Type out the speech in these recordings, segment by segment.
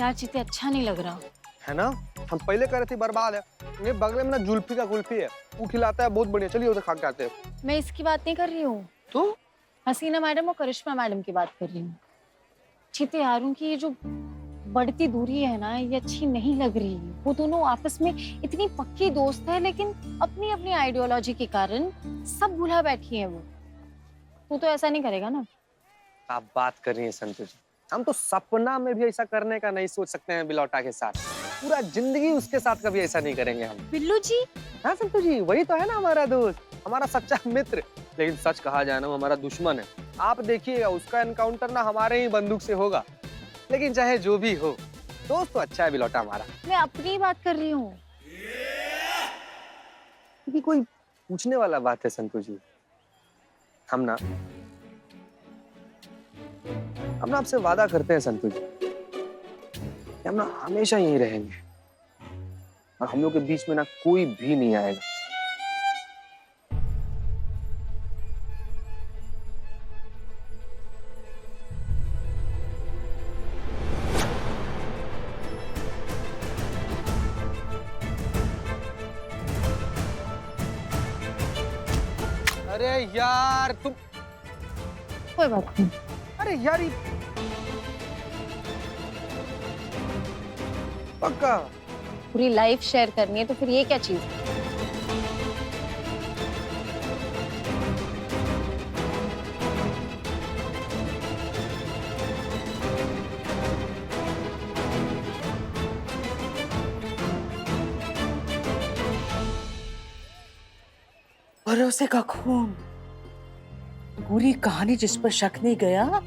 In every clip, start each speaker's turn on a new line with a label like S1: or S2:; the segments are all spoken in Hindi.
S1: यार चीते अच्छा नहीं लग रहा
S2: है ना। हम पहले कह रहे थे बर्बाद है। ये बगल में ना जुल्फी का कुल्फी है, वो खिलाता है, बहुत बढ़िया। चलिए उसे खा के आते हैं।
S1: मैं इसकी बात नहीं कर रही हूँ,
S2: तो
S1: हसीना मैडम और करिश्मा मैडम की बात कर रही हूँ। चीते यारों की ये जो बढ़ती दूरी है ना, ये अच्छी नहीं लग रही। वो दोनों आपस में इतनी पक्की दोस्त है, लेकिन अपनी अपनी आइडियोलॉजी के कारण सब भुला बैठी है वो। तू तो ऐसा नहीं करेगा ना?
S2: आप बात कर रही हैं संतोष जी, हम तो सपना में भी ऐसा करने का नहीं सोच सकते हैं बिलौटा के साथ। पूरा जिंदगी उसके साथ कभी ऐसा नहीं करेंगे हम।
S1: बिल्लू जी,
S2: हाँ संतोष जी, वही तो है ना हमारा दोस्त, हमारा सच्चा मित्र। लेकिन सच कहा जाए ना, वो हमारा दुश्मन है। आप देखिएगा, उसका एनकाउंटर ना हमारे ही बंदूक से होगा। लेकिन चाहे जो भी हो, दोस्त तो अच्छा है बिलौटा हमारा।
S1: मैं अपनी बात कर रही हूँ।
S2: ये कोई पूछने वाला बात है संतोष जी। हम ना आपसे वादा करते हैं संतोष जी कि हम ना हमेशा यहीं रहेंगे और हम लोग के बीच में ना कोई भी नहीं आएगा। अरे यार तुम,
S1: कोई बात नहीं।
S2: अरे यार पक्का
S1: पूरी लाइफ शेयर करनी है तो फिर ये क्या चीज है?
S3: भरोसे का खून। पूरी कहानी जिस पर शक नहीं गया,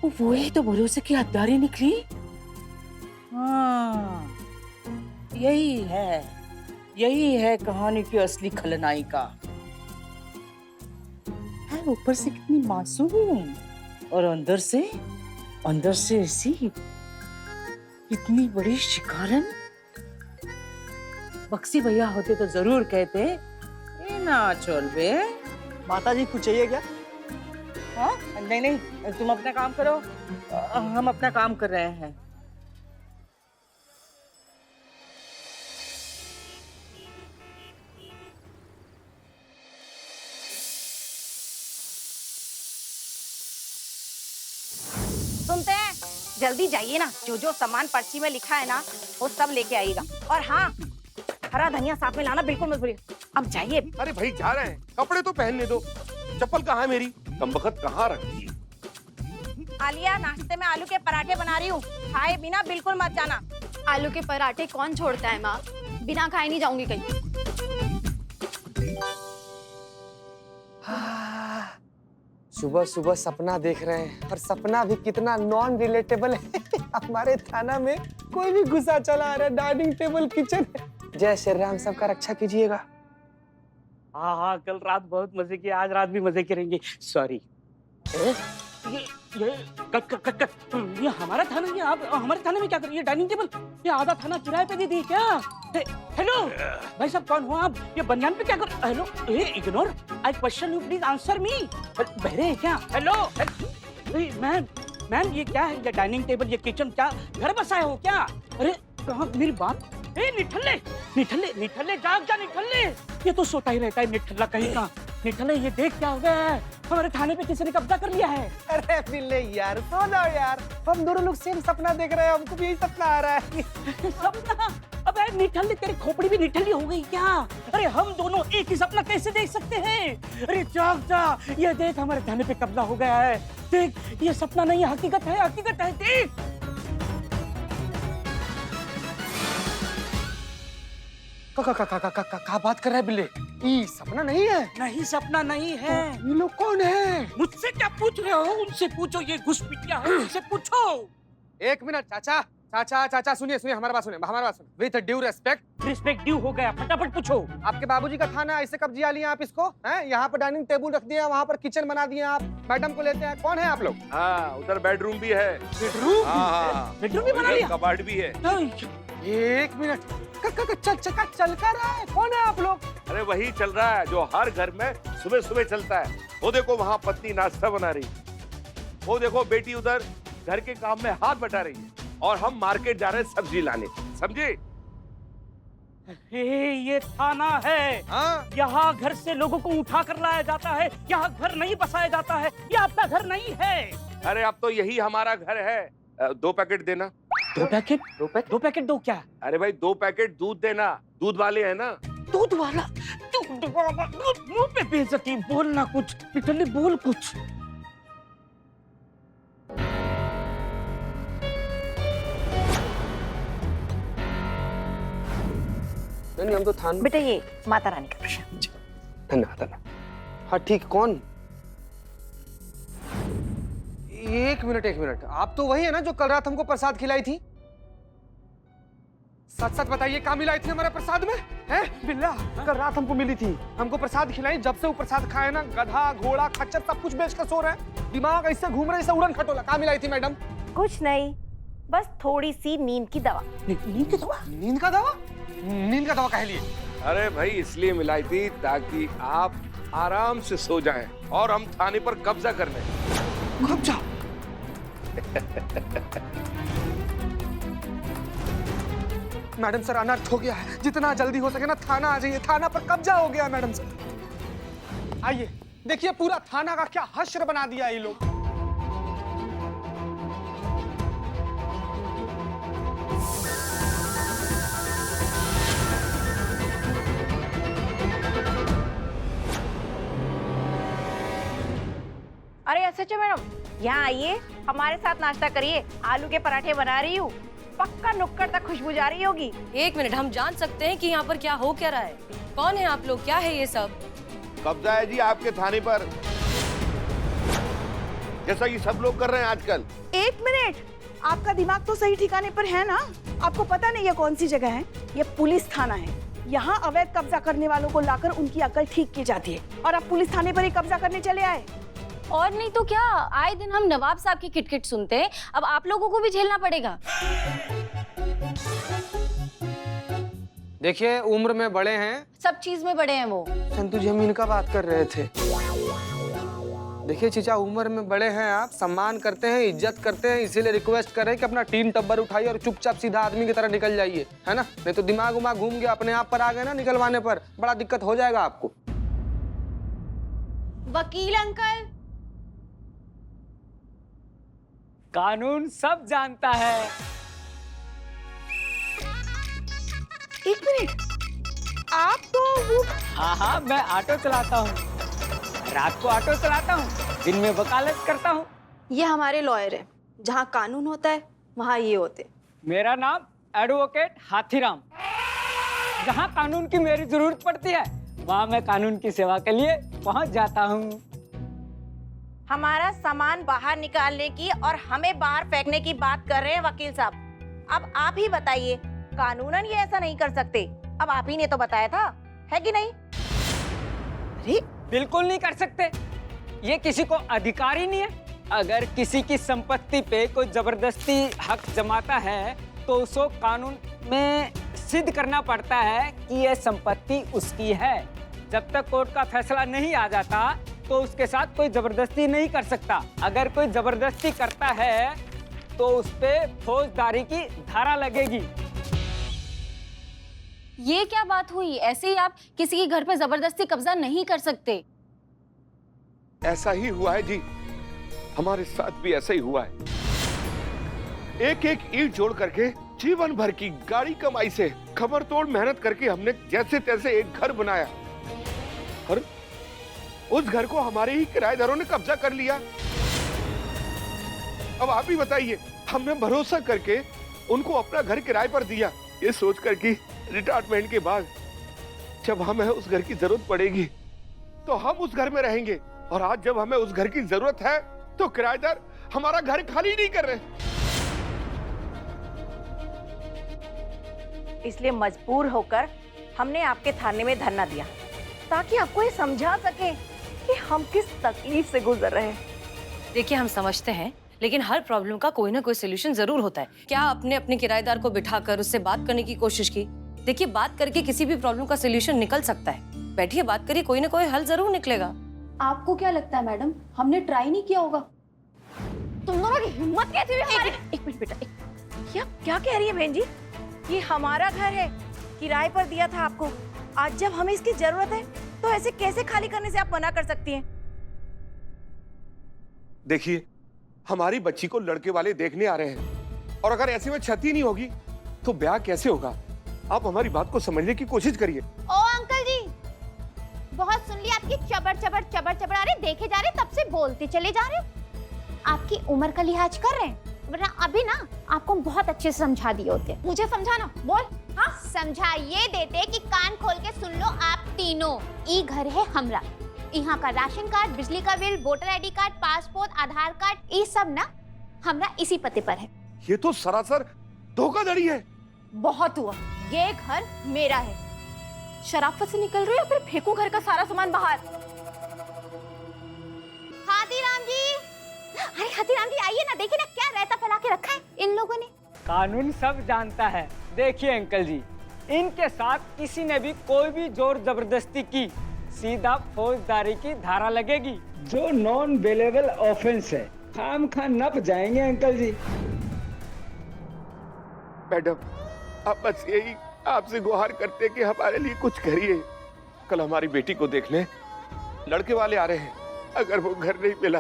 S3: वो ही तो भरोसे की हत्यारी निकली। हाँ, यही है कहानी की असली खलनायिका। है ऊपर से कितनी मासूम और अंदर से ऐसी इतनी बड़ी शिकारन। बक्सी भैया होते तो जरूर कहते, ए ना चल बे।
S4: माता जी कुछ चाहिए क्या?
S3: हाँ नहीं, तुम अपना काम करो, हम अपना काम कर रहे हैं।
S5: सुनते हैं, जल्दी जाइए ना। जो जो सामान पर्ची में लिखा है ना, वो सब लेके आइएगा। और हाँ, हरा धनिया साथ में लाना बिल्कुल मत भूलिए। अब जाइए।
S6: अरे भाई जा रहे हैं, कपड़े तो पहनने दो। चप्पल कहाँ है मेरी? कमबख्त कहाँ रखी है?
S5: आलिया, नाश्ते में आलू के पराठे बना रही हूँ, खाए बिना बिल्कुल मत जाना।
S1: आलू के पराठे कौन छोड़ता है माँ? बिना खाए नहीं जाऊंगी कहीं।
S2: सुबह सुबह सपना देख रहे हैं, और सपना भी कितना नॉन रिलेटेबल है। हमारे थाना में कोई भी घुसा चला आ रहा है, डाइनिंग टेबल किचन। जय श्री राम, सबका रक्षा कीजिएगा।
S4: हाँ, कल रात बहुत मजे किए, आज रात भी मजे करेंगे। सॉरी। ये ये हमारा थाना, ये आप हमारे थाने में क्या कर रही है? डाइनिंग टेबल ये आधा थाना किराए पे दे दी क्या? हेलो भाई साहब, कौन हो आप? ये बनियान पे क्या कर? Hello, ignore, I question you, please answer me. बहरे हैं क्या? हेलो मैम, ये क्या है? ये डाइनिंग टेबल, ये किचन, क्या घर बसाए हो क्या? अरे कहाँ मेरी बात? निठल्ले जाग जा निठल्ले। ये तो सोता ही रहता है निठल्ला कहीं का। निठल्ले, ये देख क्या हो गया है? हमारे थाने पे किसी ने कब्जा कर लिया है।
S2: अरे बिल्ले यार, सो जाओ यार। हम दोनों लोग सेम सपना देख रहे हैं, हमको भी यही सपना आ रहा है।
S4: सपना? अबे निठल्ले, तेरी खोपड़ी भी निठल्ली हो गई क्या? अरे हम दोनों एक ही सपना कैसे देख सकते हैं? अरे जाग जा, ये देख हमारे थाने पे कब्जा हो गया है। देख, ये सपना नहीं है, हकीकत है, देख।
S2: का बात कर रहा है बिल्ले? ये सपना नहीं है।
S4: नहीं, सपना नहीं है।
S2: ये लोग कौन है?
S4: मुझसे क्या पूछ रहे हो? उनसे पूछो, ये घुसपैठिया है, उनसे पूछो।
S2: एक मिनट चाचा, सुनिए, हमारी बात सुनिए। विथ ड्यू
S4: रिस्पेक्ट ड्यू हो गया, फटाफट पूछो।
S2: आपके बाबूजी का थाना, ऐसे कब्जिया लिया आप इसको? हैं? यहाँ पर डाइनिंग टेबल रख दिया, वहाँ पर किचन बना दिया आप, मैडम को लेते हैं। कौन है आप लोग?
S6: हाँ, उधर बेडरूम भी है।
S2: बेडरूम?
S6: हाँ,
S4: बेडरूम भी बना लिया?
S6: कबाड़ भी है।
S2: एक मिनट, चल कर रहा है। कौन है आप लोग?
S6: अरे वही चल रहा है जो हर घर में सुबह सुबह चलता है। वो देखो वहाँ पत्नी नाश्ता बना रही, वो देखो बेटी उधर घर के काम में हाथ बटा रही है, और हम मार्केट जा रहे हैं सब्जी लाने, समझे?
S4: ये थाना है।
S2: हाँ
S4: यहाँ घर से लोगों को उठा कर लाया जाता है, यहाँ घर नहीं बसाया जाता है, ये आपका घर नहीं है।
S6: अरे अब तो यही हमारा घर है। 2 पैकेट देना।
S4: 2 पैकेट? 2 पैकेट दो क्या?
S6: अरे भाई 2 पैकेट दूध देना, दूध वाले हैं ना।
S4: दूध वाला? मुंह पे बेइज्जती, बोलना कुछ, लिटरली बोल कुछ।
S2: नहीं, हम तो थान।
S5: बेटा ये माता रानी का प्रसाद।
S2: धन्यवाद धन्यवाद। हाँ ठीक, कौन? एक मिनट, आप तो वही है ना जो कल रात हमको प्रसाद खिलाई थी? सच सच बताइए, कहाँ मिलाई थी हमारे प्रसाद में? है बिल्ला, कल रात हमको मिली थी, हमको प्रसाद खिलाई। जब से वो प्रसाद खाए ना, गधा घोड़ा खच्चर सब कुछ बेच कर सो रहे हैं, दिमाग ऐसे घूम रहे, ऐसे उड़न खटोला। कहाँ मिलाई थी मैडम?
S5: कुछ नहीं, बस थोड़ी सी नींद की दवा।
S4: नींद की दवा?
S2: नींद का दवा? नींद का दवा कह लिए?
S6: अरे भाई इसलिए मिलाई थी ताकि आप आराम से सो जाएं और हम थाने पर कब्जा कर लें।
S2: कब्जा? मैडम सर, अनर्थ हो गया है, जितना जल्दी हो सके ना थाना आ जाइए। थाना पर कब्जा हो गया मैडम सर। आइए देखिए, पूरा थाना का क्या हश्र बना दिया ये लोग।
S5: अरे एसएचओ मैडम, यहाँ आइए, हमारे साथ नाश्ता करिए। आलू के पराठे बना रही हूँ, पक्का नुक्कड़ तक खुशबू जा रही होगी।
S7: 1 मिनट, हम जान सकते हैं कि यहाँ पर क्या हो क्या रहा है? कौन है आप लोग, क्या है ये सब?
S6: कब्जा है जी आपके थाने पर, जैसा कि सब लोग कर रहे हैं आजकल।
S8: 1 मिनट, आपका दिमाग तो सही ठिकाने पर है ना? आपको पता नहीं ये कौन सी जगह है? ये पुलिस थाना है। यहाँ अवैध कब्जा करने वालों को लाकर उनकी अकल ठीक की जाती है, और आप पुलिस थाने पर ही कब्जा करने चले आए।
S7: और नहीं तो क्या, आए दिन हम नवाब साहब की किटकिट सुनते हैं, अब आप लोगों को भी झेलना पड़ेगा।
S2: देखिए, उम्र में बड़े हैं,
S7: सब चीज में बड़े हैं वो।
S2: संतु जी, हम इनका बात कर रहे थे। देखिए चीचा, उम्र में बड़े हैं आप, सम्मान करते हैं, इज्जत करते हैं, इसीलिए रिक्वेस्ट कर रहे हैं कि अपना टीन टब्बर उठाइए और चुपचाप सीधा आदमी की तरह निकल जाइए, है ना? नहीं तो दिमाग उमाग घूम गया, अपने आप पर आ गए ना निकलवाने पर, बड़ा दिक्कत हो जाएगा आपको।
S1: वकील अंकल,
S4: कानून सब जानता है।
S8: 1 मिनट, आप तो वो...
S4: हाँ, मैं ऑटो चलाता हूँ, रात को ऑटो चलाता हूँ, दिन में वकालत करता हूँ।
S8: ये हमारे लॉयर है, जहाँ कानून होता है वहाँ ये होते।
S4: मेरा नाम एडवोकेट हाथीराम। जहाँ कानून की मेरी जरूरत पड़ती है, वहाँ मैं कानून की सेवा के लिए पहुँच जाता हूँ।
S5: हमारा सामान बाहर निकालने की और हमें बाहर फेंकने की बात कर रहे हैं वकील साहब। अब आप ही बताइए, कानूनन ये ऐसा नहीं कर सकते। अब आप ही ने तो बताया था, है कि नहीं?
S8: अरे
S4: बिल्कुल नहीं कर सकते, ये किसी को अधिकार ही नहीं है। अगर किसी की संपत्ति पे कोई जबरदस्ती हक जमाता है तो उसको कानून में सिद्ध करना पड़ता है कि यह संपत्ति उसकी है। जब तक कोर्ट का फैसला नहीं आ जाता तो उसके साथ कोई जबरदस्ती नहीं कर सकता। अगर कोई जबरदस्ती करता है तो उस पे फौजदारी की धारा लगेगी।
S7: ये क्या बात हुई? ऐसे ही आप किसी के घर पे जबरदस्ती कब्जा नहीं कर सकते।
S6: ऐसा ही हुआ है जी, हमारे साथ भी ऐसा ही हुआ है। एक एक ईंट जोड़ करके जीवन भर की गाड़ी कमाई से खबर तोड़ मेहनत करके हमने जैसे तैसे एक घर बनाया, और उस घर को हमारे ही किराएदारों ने कब्जा कर लिया। अब आप ही बताइए, हमने भरोसा करके उनको अपना घर किराए पर दिया, ये सोच कर कि रिटायरमेंट के बाद जब हमें उस घर की जरूरत पड़ेगी तो हम उस घर में रहेंगे। और आज जब हमें उस घर की जरूरत है तो किराएदार हमारा घर खाली नहीं कर रहे।
S5: इसलिए मजबूर होकर हमने आपके थाने में धरना दिया, ताकि आपको ये समझा सके कि हम किस तकलीफ से गुजर रहे हैं।
S7: देखिए, हम समझते हैं, लेकिन हर प्रॉब्लम का कोई ना कोई सोल्यूशन जरूर होता है। क्या आपने अपने किराएदार को बिठाकर उससे बात करने की कोशिश की? देखिए, बात करके किसी भी प्रॉब्लम का सोल्यूशन निकल सकता है। बैठिए, बात करिए, कोई ना कोई हल जरूर निकलेगा।
S8: आपको क्या लगता है मैडम, हमने ट्राई नहीं किया होगा?
S1: तुम दोनों की हिम्मत कैसे हुई हमारे?
S5: एक मिनट बेटा, ये आप क्या कह रही है बहन जी? ये हमारा घर है, किराए पर दिया था आपको। आज जब हमें इसकी जरूरत है तो ऐसे कैसे खाली करने से आप मना कर सकती हैं?
S6: देखिए, हमारी बच्ची को लड़के वाले देखने आ रहे हैं और अगर ऐसे में क्षति नहीं होगी तो ब्याह कैसे होगा? आप हमारी बात को समझने की कोशिश करिए।
S9: ओ अंकल जी, बहुत सुन लिया आपकी चबर चबर चबर चबर। अरे देखे जा रहे, तब से बोलते चले जा रहे। आपकी उम्र का लिहाज कर रहे हैं, वरना अभी ना आपको बहुत अच्छे से समझा दिए होते। मुझे समझाना, बोल। हाँ, समझा ये देते कि कान खोल के सुन लो आप तीनों। ई घर है हमरा, यहाँ का राशन कार्ड, बिजली का bill, voter ID card, passport, Aadhaar card, ये सब ना हमरा इसी पते पर है।
S6: ये तो सरासर धोखाधड़ी है।
S9: बहुत हुआ, ये घर मेरा है। शराफत से निकल रही हो, फिर फेंकू घर का सारा सामान बाहर। हाथीराम जी, अरे हाथीराम जी आइए ना, देखिए ना क्या रायता फैला के रखा है इन लोगों ने।
S10: कानून सब जानता है। देखिए अंकल जी, इनके साथ किसी ने भी कोई भी जोर जबरदस्ती की, सीधा फौजदारी की धारा लगेगी, जो नॉन बेलेबल ऑफेंस है। खाम खा नप जाएंगे अंकल जी।
S6: मैडम, आप बस यही आपसे गुहार करते कि हमारे लिए कुछ करिए। कल हमारी बेटी को देखने लड़के वाले आ रहे हैं। अगर वो घर नहीं मिला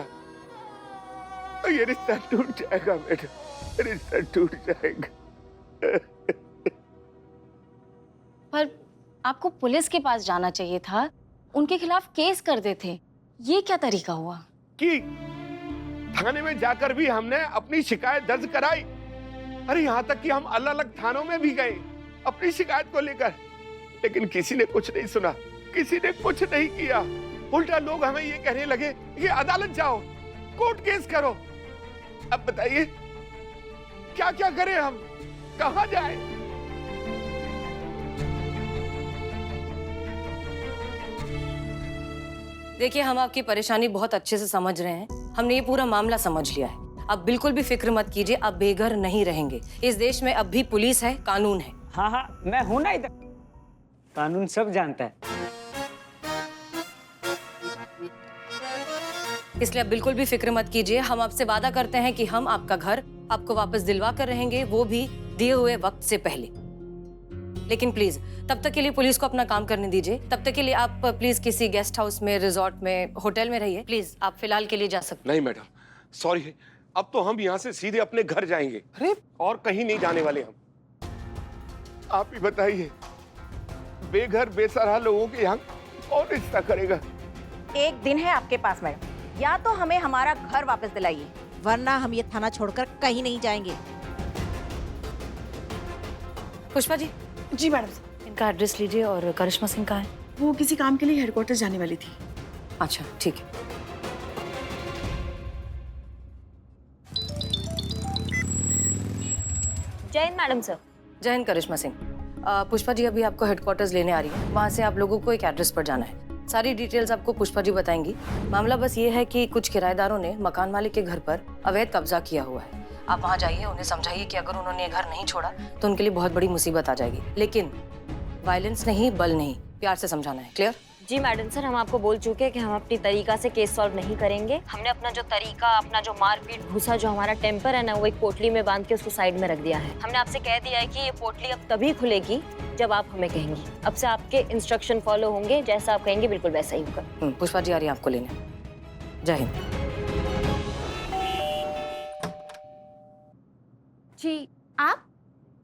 S6: तो ये रिश्ता टूट जाएगा मैडम, रिश्ता टूट जाएगा।
S1: पर आपको पुलिस के पास जाना चाहिए था, उनके खिलाफ केस कर देते। ये क्या तरीका हुआ?
S6: कि थाने में जाकर भी हमने अपनी शिकायत दर्ज कराई। अरे यहाँ तक कि हम अलग अलग थानों में भी गए अपनी शिकायत को लेकर, लेकिन किसी ने कुछ नहीं सुना, किसी ने कुछ नहीं किया। उल्टा लोग हमें ये कहने लगे कि अदालत जाओ, कोर्ट केस करो। अब बताइए क्या क्या करें हम, कहाँ जाएं?
S7: देखिए, हम आपकी परेशानी बहुत अच्छे से समझ रहे हैं। हमने ये पूरा मामला समझ लिया है। आप बिल्कुल भी फिक्र मत कीजिए, आप बेघर नहीं रहेंगे। इस देश में अब भी पुलिस है, कानून है।
S10: हाँ हाँ, मैं हूं ना इधर। कानून सब जानता है।
S7: इसलिए आप बिल्कुल भी फिक्र मत कीजिए। हम आपसे वादा करते हैं कि हम आपका घर आपको वापस दिलवा कर रहेंगे, वो भी दिए हुए वक्त से पहले। लेकिन प्लीज तब तक के लिए पुलिस को अपना काम करने दीजिए। तब तक के लिए आप प्लीज किसी गेस्ट हाउस में, रिजॉर्ट में, होटल में रहिए। प्लीज आप फिलहाल के लिए जा सकते
S6: नहीं मैडम, सॉरी, अब तो हम यहाँ से सीधे अपने घर जाएंगे।
S2: अरे
S6: और कहीं नहीं जाने वाले हम। आप ही बताइए, बेघर बेसहारा लोगों के यहाँ कौन रिश्ता करेगा?
S5: एक दिन है आपके पास मैडम, या तो हमें हमारा घर वापस दिलाइए, वरना हम ये थाना छोड़कर कहीं नहीं जाएंगे।
S7: पुष्पा जी,
S8: जी मैडम,
S7: इनका एड्रेस लीजिए। और करिश्मा सिंह कहाँ है?
S8: वो किसी काम के लिए हेडक्वार्टर जाने वाली थी।
S7: अच्छा ठीक है।
S9: जय हिंद मैडम सर।
S7: जय हिंद करिश्मा सिंह। पुष्पा जी अभी आपको हेडक्वार्टर्स लेने आ रही है। वहाँ से आप लोगों को एक एड्रेस पर जाना है। सारी डिटेल्स आपको पुष्पा जी बताएंगी। मामला बस ये है कि कुछ किराएदारों ने मकान मालिक के घर पर अवैध कब्जा किया हुआ है। आप वहाँ जाइए, उन्हें समझाइए कि अगर उन्होंने ये घर नहीं छोड़ा तो उनके लिए बहुत बड़ी मुसीबत आ जाएगी। लेकिन वायलेंस नहीं, बल नहीं, प्यार से समझाना है। क्लियर?
S11: जी मैडम सर, हम आपको बोल चुके हैं कि हम अपनी तरीका से केस सॉल्व नहीं करेंगे। हमने अपना जो तरीका, अपना जो मारपीट, गुस्सा, जो हमारा टेम्पर है ना, वो एक पोटली में बांध के उसको साइड में रख दिया है। हमने आपसे कह दिया है कि ये पोटली अब तभी खुलेगी जब आप हमें कहेंगी। अब से आपके इंस्ट्रक्शन फॉलो होंगे, जैसा आप कहेंगे बिल्कुल वैसा ही होगा।
S7: पुष्पा जी आ रही है आपको लेने। जय हिंद।
S9: जी आप?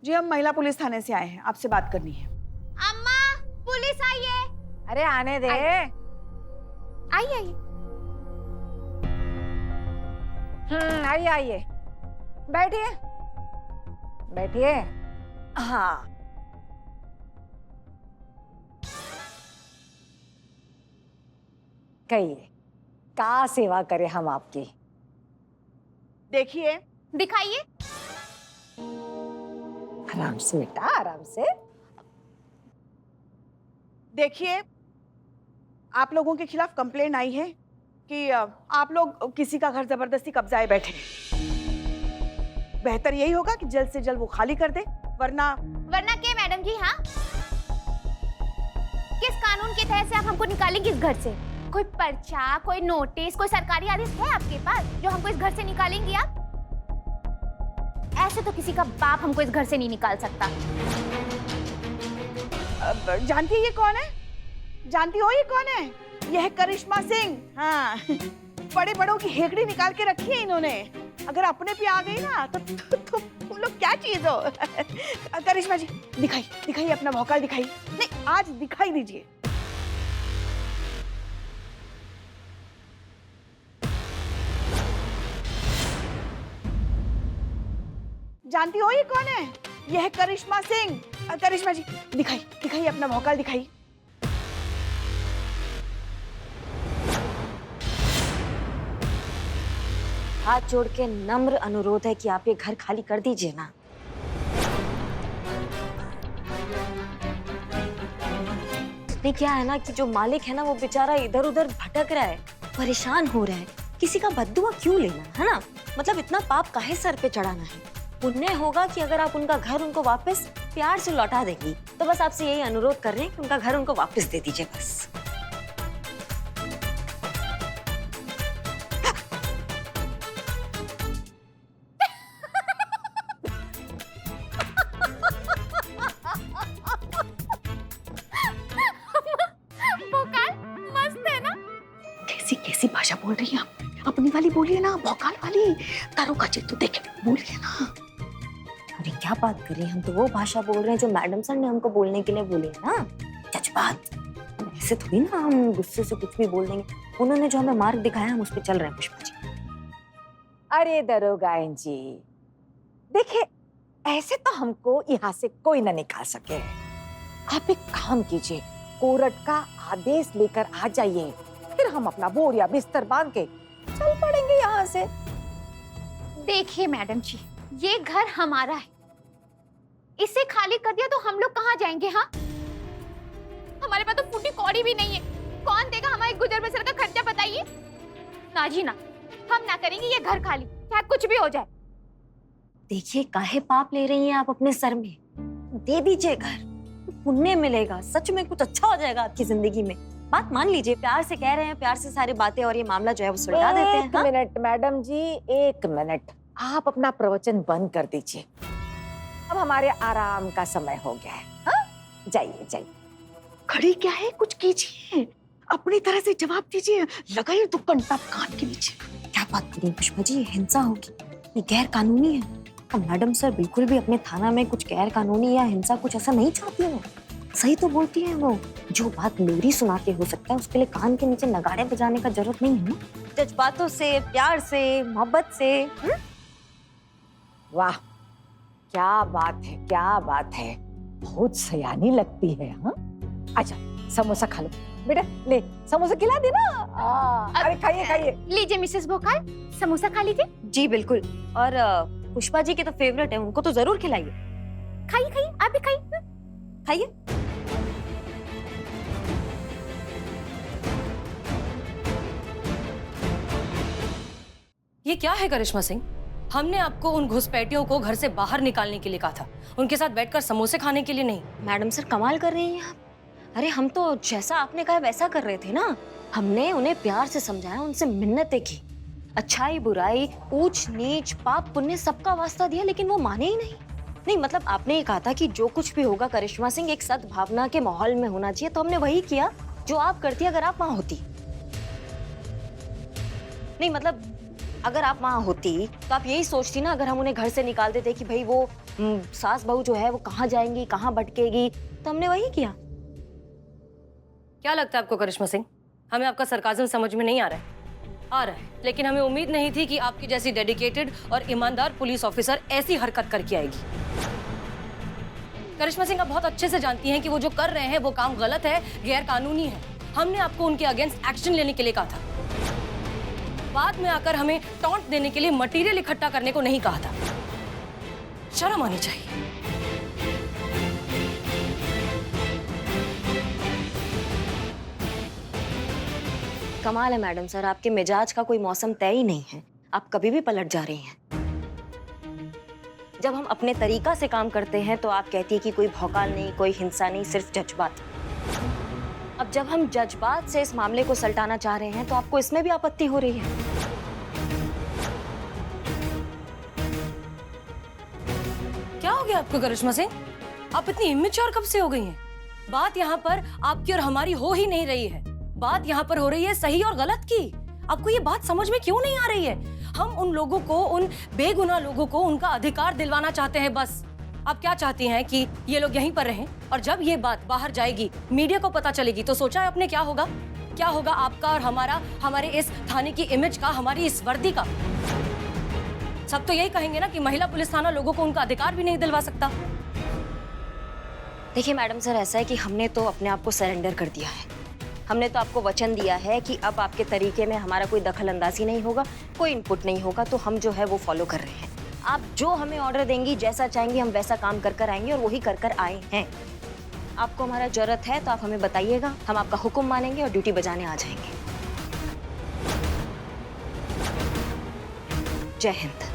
S8: जी, हम महिला पुलिस थाने से आए हैं, आपसे बात करनी है।
S9: अम्मा, पुलिस आई है।
S5: अरे आने दे।
S9: आइए आइए।
S5: आइए आइए, बैठिए बैठिए। हाँ, कहिए, क्या सेवा करें हम आपकी?
S8: देखिए,
S9: दिखाइए।
S5: आराम से बेटा, आराम से।
S8: देखिए, आप लोगों के खिलाफ कंप्लेंट आई है कि आप लोग किसी का घर जबरदस्ती कब्जाए बैठे। बेहतर यही होगा कि जल्द से जल्द वो खाली कर दे, वरना
S9: के मैडम जी? हाँ, किस कानून के तहत से आप हमको निकालेंगे इस घर से? कोई पर्चा, कोई नोटिस, कोई सरकारी आदेश है आपके पास जो हमको इस घर से निकालेंगी आप? से तो किसी का बाप हमको इस घर से नहीं निकाल सकता।
S8: जानती है ये कौन है? जानती हो ये कौन है? यह है करिश्मा सिंह। हाँ, बड़े बड़ों की हेकड़ी निकाल के रखी है इन्होंने। अगर अपने पे आ गई ना तो तुम लोग क्या चीज हो। करिश्मा जी दिखाइए अपना भौकाल दिखाइए। नहीं, आज दिखाई दीजिए। जानती हो ये कौन है? यह है करिश्मा सिंह। करिश्मा जी दिखाइए अपना भौकाल दिखाइए।
S11: हाथ जोड़ के नम्र अनुरोध है कि आप ये घर खाली कर दीजिए ना। नहीं, क्या है ना कि जो मालिक है ना वो बेचारा इधर उधर भटक रहा है, परेशान हो रहा है। किसी का बद्दुआ क्यों लेना है ना? मतलब इतना पाप काहे सर पे चढ़ाना है? पुण्य होगा कि अगर आप उनका घर उनको वापस प्यार से लौटा देंगी। तो बस आपसे यही अनुरोध कर रहे हैं कि उनका घर उनको वापस दे दीजिए बस।
S9: भोकाल मस्त है ना?
S8: कैसी भाषा बोल रही हैं आप? अपनी वाली बोलिए ना, भौकाल वाली। तारों का चित्त देखे बोलिए ना।
S11: अरे क्या बात कर रही हैं? हम तो वो भाषा बोल रहे हैं जो मैडम सर ने हमको बोलने के लिए बोली है ना, जज्बात। ऐसे थोड़ी ना हम गुस्से से कुछ भी बोल देंगे। उन्होंने जो हमें मार्ग दिखाया हम उस पर चल रहे हैं पुष्पा जी।
S3: अरे दरोगाइन जी, देखिए ऐसे तो हमको यहाँ से कोई न निकाल सके। आप एक काम कीजिए, कोर्ट का आदेश लेकर आ जाइए, फिर हम अपना बोरिया बिस्तर बांध के चल पड़ेंगे यहाँ से।
S9: देखिए मैडम जी, ये घर हमारा है। इसे खाली कर दिया तो हम लोग कहाँ जाएंगे? हाँ, हमारे पास तो फूटी कौड़ी भी नहीं है। कौन देगा हमारे गुजर बसर का खर्चा? बताइए ना जी ना, हम ना करेंगे ये घर खाली, चाहे कुछ भी हो जाए।
S11: देखिए काहे पाप ले रही हैं आप अपने सर में? दे दीजिए घर, पुण्य मिलेगा, सच में कुछ अच्छा हो जाएगा आपकी जिंदगी में। बात मान लीजिए, प्यार से कह रहे हैं, प्यार से सारी बातें और ये मामला जो है वो सुलझा देते हैं।
S3: एक मिनट मैडम जी, एक मिनट, आप अपना प्रवचन बंद कर दीजिए। अब हमारे आराम का समय हो गया है। हाँ? जाइए।
S8: खड़ी क्या है, कुछ कीजिए, अपनी तरह से जवाब दीजिए। लगाइए तो कंटा कान के नीचे।
S11: क्या बात करिए पुष्पा जी, ये हिंसा होगी, ये गैर कानूनी है। और मैडम सर बिल्कुल भी अपने थाना में कुछ गैर कानूनी या हिंसा कुछ ऐसा नहीं चाहती है। सही तो बोलती है वो। जो बात लोरी सुना के हो सकता है उसके लिए कान के नीचे नगाड़े बजाने का जरूरत नहीं है ना। जज्बातों से, प्यार से, मोहब्बत से।
S3: वाह, क्या बात है, बहुत सयानी लगती है। हाँ, अच्छा समोसा खा लो बेटा, ले समोसा खिला दे ना। अरे खाइए।
S9: लीजिए मिसेस भोकाल, समोसा खा लीजिए।
S11: जी बिल्कुल। और पुष्पा जी की तो फेवरेट है, उनको तो जरूर खिलाइए।
S9: खाइए, आप भी खाइए।
S11: खाइए।
S7: ये क्या है करिश्मा सिंह? हमने आपको उन घुसपैठियों को घर से बाहर निकालने के लिए कहा था, उनके साथ बैठकर समोसे खाने के लिए नहीं।
S11: मैडम सर कमाल कर रही हैं आप। अरे हम तो जैसा आपने कहा वैसा कर रहे थे ना। हमने उन्हें प्यार से समझाया, उनसे मिन्नतें की, अच्छाई बुराई, ऊंच नीच, पाप पुण्य सबका वास्ता दिया, लेकिन वो माने ही नहीं। मतलब आपने ये कहा था कि जो कुछ भी होगा करिश्मा सिंह एक सद्भावना के माहौल में होना चाहिए, तो हमने वही किया जो आप करती अगर आप वहां होती। नहीं मतलब अगर आप वहां होती तो आप यही सोचती ना, अगर हम उन्हें घर से निकाल देते कि भाई वो सास बहू जो है वो कहाँ जाएंगी, कहाँ भटकेगी, तो हमने वही किया।
S7: क्या लगता है आपको करिश्मा सिंह, हमें आपका सरकाज़म समझ में नहीं आ रहा है? आ रहा है, लेकिन हमें उम्मीद नहीं थी कि आपकी जैसी डेडिकेटेड और ईमानदार पुलिस ऑफिसर ऐसी हरकत करके आएगी। करिश्मा सिंह आप बहुत अच्छे से जानती हैं कि वो जो कर रहे हैं वो काम गलत है, गैर कानूनी है। हमने आपको उनके अगेंस्ट एक्शन लेने के लिए कहा था, बाद में आकर हमें टॉन्ट देने के लिए मटेरियल इकट्ठा करने को नहीं कहा था। शर्म आनी चाहिए।
S11: कमाल है मैडम सर, आपके मिजाज का कोई मौसम तय ही नहीं है, आप कभी भी पलट जा रही हैं। जब हम अपने तरीका से काम करते हैं तो आप कहती है कि कोई भौकाल नहीं, कोई हिंसा नहीं, सिर्फ जज्बात। अब जब हम जज्बात से इस मामले को सलटाना चाह रहे हैं तो आपको इसमें भी आपत्ति हो रही है।
S7: हो गया आपको करिश्मा सिंह? आप इतनी इमेच्योर कब से हो गई हैं? बात यहाँ पर आपकी और हमारी हो ही नहीं रही है। बात यहाँ पर हो रही है सही और गलत की। आपको ये बात समझ में क्यों नहीं आ रही है? हम उन लोगों को, उन बेगुनाह लोगों को उनका अधिकार दिलवाना चाहते हैं बस। आप क्या चाहती हैं कि ये लोग यहीं पर रहें और जब ये बात बाहर जाएगी, मीडिया को पता चलेगी, तो सोचा है आपने क्या होगा? क्या होगा आपका और हमारा, हमारे इस थाने की इमेज का, हमारी इस वर्दी का? सब तो यही कहेंगे ना कि महिला पुलिस थाना लोगों को उनका अधिकार भी नहीं दिलवा सकता।
S11: देखिए मैडम सर, ऐसा है कि हमने तो अपने आप को सरेंडर कर दिया है। हमने तो आपको वचन दिया है कि अब आपके तरीके में हमारा कोई दखल अंदाजी नहीं होगा, कोई इनपुट नहीं होगा, तो हम जो है वो फॉलो कर रहे हैं। आप जो हमें ऑर्डर देंगी, जैसा चाहेंगी, हम वैसा काम कर कर आएंगे और वही कर कर आए हैं। आपको हमारा जरूरत है तो आप हमें बताइएगा, हम आपका हुक्म मानेंगे और ड्यूटी बजाने आ जाएंगे। जय हिंद।